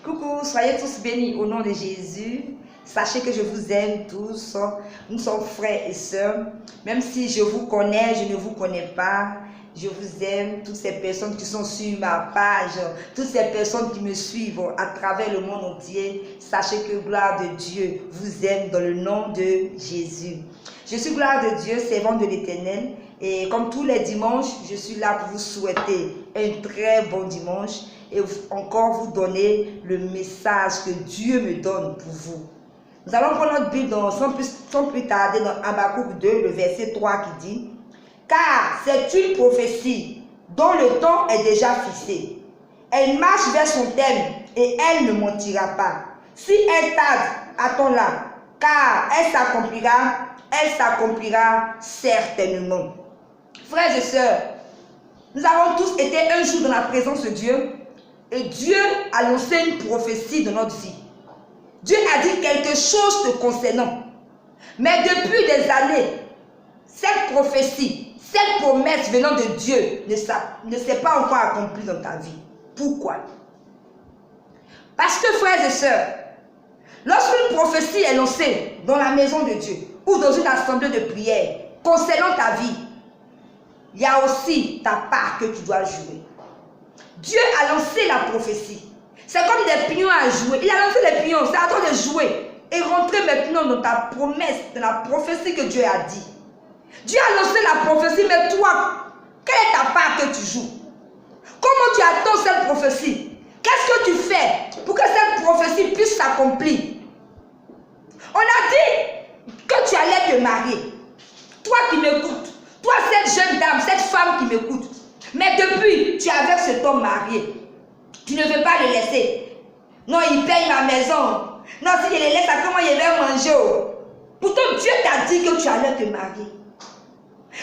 Coucou, soyez tous bénis au nom de Jésus. Sachez que je vous aime tous. Nous sommes frères et sœurs. Même si je vous connais, je ne vous connais pas. Je vous aime, toutes ces personnes qui sont sur ma page, toutes ces personnes qui me suivent à travers le monde entier. Sachez que gloire de Dieu vous aime dans le nom de Jésus. Je suis gloire de Dieu, servante de l'Éternel. Et comme tous les dimanches, je suis là pour vous souhaiter un très bon dimanche et encore vous donner le message que Dieu me donne pour vous. Nous allons prendre notre Bible sans plus tarder dans Habakkuk 2, le verset 3 qui dit: car c'est une prophétie dont le temps est déjà fixé. Elle marche vers son terme et elle ne mentira pas. Si elle tarde, attends-la, car elle s'accomplira certainement. Frères et sœurs, nous avons tous été un jour dans la présence de Dieu et Dieu a lancé une prophétie dans notre vie. Dieu a dit quelque chose te concernant. Mais depuis des années, cette prophétie, cette promesse venant de Dieu ne s'est pas encore accomplie dans ta vie. Pourquoi? Parce que, frères et sœurs, lorsqu'une prophétie est lancée dans la maison de Dieu ou dans une assemblée de prière concernant ta vie, il y a aussi ta part que tu dois jouer. Dieu a lancé la prophétie. C'est comme des pions à jouer. Il a lancé les pions, c'est à toi de jouer et rentrer maintenant dans ta promesse, dans la prophétie que Dieu a dit. Dieu a lancé la prophétie, mais toi, quelle est ta part que tu joues? Comment tu attends cette prophétie? Qu'est-ce que tu fais pour que cette prophétie puisse s'accomplir? On a dit que tu allais te marier. Toi qui m'écoutes, toi cette jeune dame, cette femme qui m'écoute, mais depuis, tu es avec cet homme marié. Tu ne veux pas le laisser. Non, il paye ma maison. Non, si je le laisse, comment il va manger? Pourtant, Dieu t'a dit que tu allais te marier.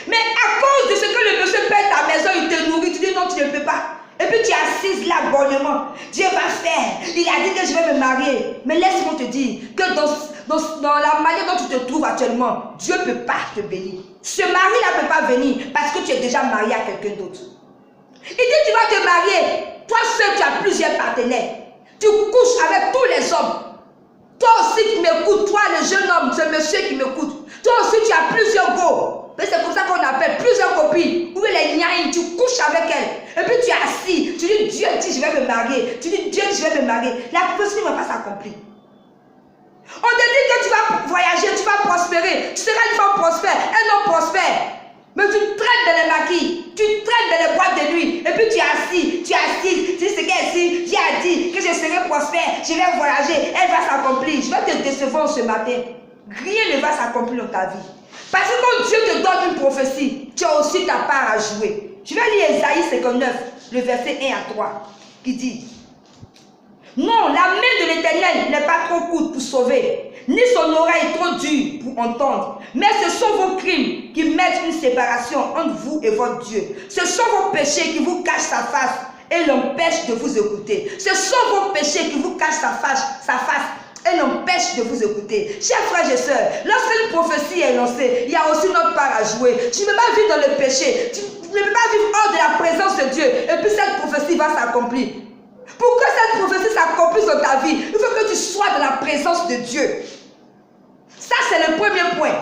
Mais à cause de ce que le monsieur paye ta maison, il te nourrit, tu dis non, tu ne peux pas. Et puis tu es assise là bonnement. Dieu va faire. Il a dit que je vais me marier. Mais laisse-moi te dire que dans la manière dont tu te trouves actuellement, Dieu ne peut pas te bénir. Ce mari-là ne peut pas venir parce que tu es déjà marié à quelqu'un d'autre. Il dit tu vas te marier. Toi seul, tu as plusieurs partenaires. Tu couches avec tous les hommes. Toi aussi qui m'écoutes, toi le jeune homme, ce monsieur qui m'écoute. Toi aussi tu as plusieurs go. C'est pour ça qu'on appelle plusieurs copines. Où elle est niaïe, tu couches avec elle. Et puis tu es assis. Tu dis Dieu dit je vais me marier. Tu dis Dieu dit je vais me marier. La prophétie ne va pas s'accomplir. On te dit que tu vas voyager, tu vas prospérer. Tu seras une femme prospère, un homme prospère. Mais tu traites dans les maquis, tu traites dans les boîtes de nuit, et puis tu es assis, tu dis ce qu'elle est ici, Dieu a dit que je serai prospère, je vais voyager, elle va s'accomplir. Je vais te décevoir ce matin. Rien ne va s'accomplir dans ta vie. Parce que quand Dieu te donne une prophétie, tu as aussi ta part à jouer. Je vais lire Ésaïe 59, le verset 1 à 3, qui dit: non, la main de l'Éternel n'est pas trop courte pour sauver, ni son oreille trop dure pour entendre. Mais ce sont vos crimes qui mettent une séparation entre vous et votre Dieu. Ce sont vos péchés qui vous cachent sa face et l'empêchent de vous écouter. Ce sont vos péchés qui vous cachent sa face et l'empêchent de vous écouter. Chers frères et sœurs, lorsqu'une prophétie est lancée, il y a aussi notre part à jouer. Tu ne peux pas vivre dans le péché. Tu ne peux pas vivre hors de la présence de Dieu. Et puis cette prophétie va s'accomplir. Pour que cette prophétie s'accomplisse dans ta vie, il faut que tu sois dans la présence de Dieu. Ça, c'est le premier point.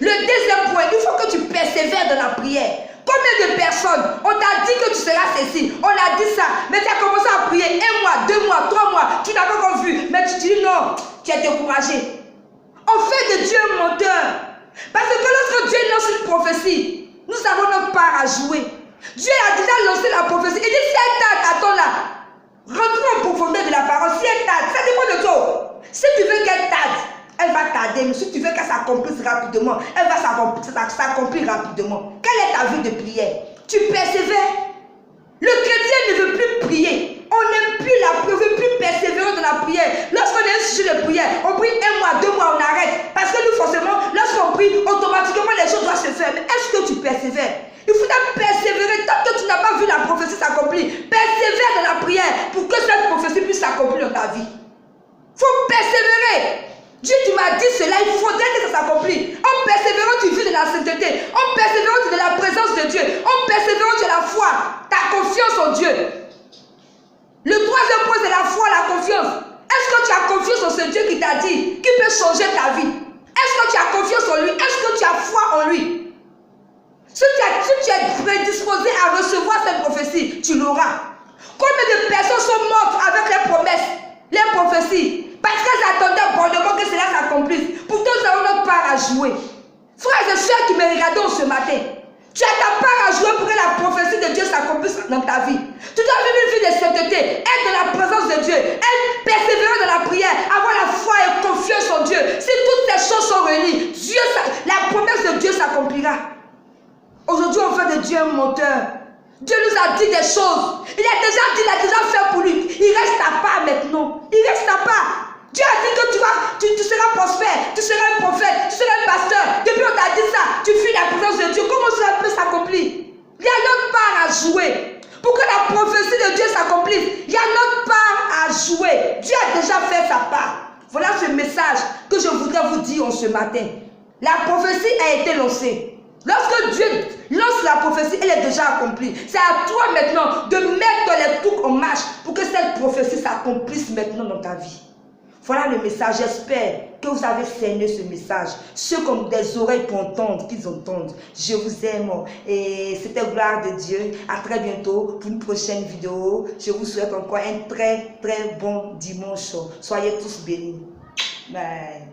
Le deuxième point, il faut que tu persévères dans la prière. Combien de personnes, on t'a dit que tu seras ceci, on a dit ça, mais tu as commencé à prier 1 mois, 2 mois, 3 mois, tu n'as pas encore vu, mais tu dis non, tu es découragé. On fait de Dieu un menteur. Parce que lorsque Dieu lance une prophétie, nous avons notre part à jouer. Dieu a déjà lancé la prophétie. Il dit si elle tarde, attends-là. Rentrons en profondeur de la parole. Si elle tarde, ça dépend de toi. Si tu veux qu'elle tarde, elle va tarder. Mais si tu veux qu'elle s'accomplisse rapidement, elle va s'accomplir rapidement. Quelle est ta vie de prière? Tu persévères. Le chrétien ne veut plus prier. On n'aime plus on ne veut plus persévérer dans la prière. Lorsqu'on est un sujet de prière, on prie 1 mois, 2 mois, on arrête. Parce que nous, forcément, lorsqu'on prie, automatiquement les choses doivent se faire. Mais est-ce que tu persévères? Il faut persévérer tant que tu n'as pas vu la prophétie s'accomplir. Persévère dans la prière pour que cette prophétie puisse s'accomplir dans ta vie. Il faut persévérer. Dieu, tu m'as dit cela, il faudrait que ça s'accomplisse. En persévérant, tu vis de la sainteté. En persévérant, tu es de la présence de Dieu. En persévérant, tu as la foi, ta confiance en Dieu. Le troisième point, c'est la foi, la confiance. Dieu est un menteur. Dieu nous a dit des choses. Il a déjà fait pour lui. Il reste à part maintenant. Il reste à part. Dieu a dit que tu seras prospère, tu seras un prophète, tu seras un pasteur. Depuis on t'a dit ça, tu fuis la présence de Dieu. Comment ça peut s'accomplir? Il y a notre part à jouer. Pour que la prophétie de Dieu s'accomplisse, il y a notre part à jouer. Dieu a déjà fait sa part. Voilà ce message que je voudrais vous dire en ce matin. La prophétie a été lancée. Lorsque Dieu lance la prophétie, elle est déjà accomplie. C'est à toi maintenant de mettre les trucs en marche pour que cette prophétie s'accomplisse maintenant dans ta vie. Voilà le message. J'espère que vous avez cerné ce message. Ceux qui ont des oreilles pour entendre, qu'ils entendent. Je vous aime. Et c'était gloire de Dieu. À très bientôt pour une prochaine vidéo. Je vous souhaite encore un très très bon dimanche. Soyez tous bénis. Bye.